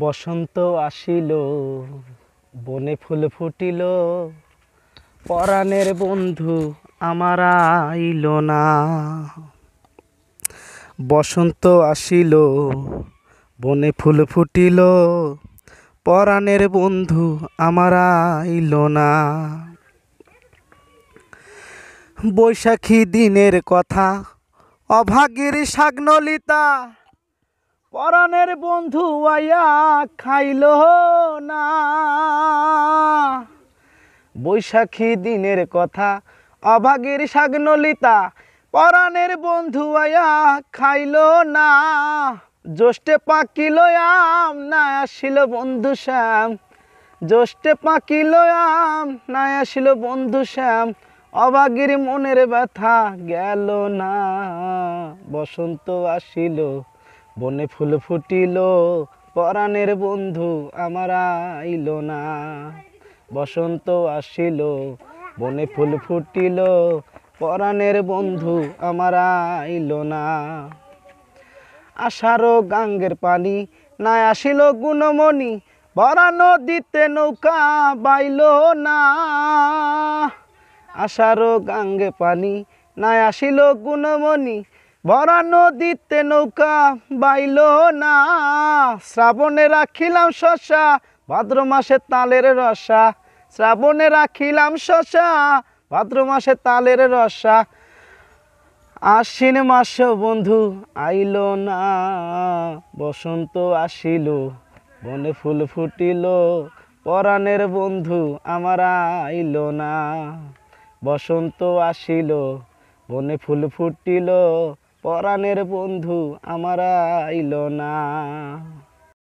বসন্ত আসিল, বনে ফুল ফুটিল, পরাণের বন্ধু আমার আইল না। বসন্ত আসিল, বনে ফুল ফুটিল, পরাণের বন্ধু আমার আইল না। বৈশাখী দিনের কথা, অভাগীর শাগ্নলিতা, পরাণের বন্ধু আয়া খাইল না। বৈশাখী দিনের কথা, অভাগীর শাগ্নলিতা, পরাণের বন্ধু আয়া খাইল না। জ্যৈষ্ঠে পাকিল আম, না আসিল বন্ধু শ্যাম। জ্যৈষ্ঠে পাকিল আম, না আসিল বন্ধু শ্যাম। অভাগীর মনের ব্যথা গেল না। বসন্ত আসিল, বনে ফুল ফুটিল, পরাণের বন্ধু আমার আইল না। বসন্ত আসিল, বনে ফুল ফুটিল, পরাণের বন্ধু আমার আইল না। আষাঢ় গাঙ্গের পানি, না আসিল গুণমণি, ভরা নদীতে নৌকা বাইল না। আষাঢ় গাঙ্গে পানি, না আসিল গুণমণি, ভরা নদীতে নৌকা বাইল না। শ্রাবণে রাখিলাম শশা, ভাদ্র মাসে তালের রসা। শ্রাবণে রাখিলাম শশা, ভাদ্র মাসে তালের রসা। আশ্বিন মাসে বন্ধু আইল না। বসন্ত আসিল, বনে ফুল ফুটিল, পরাণের বন্ধু আমার আইল না। বসন্ত আসিল, বনে ফুল ফুটিল, পরাণের বন্ধু আমার আইল না।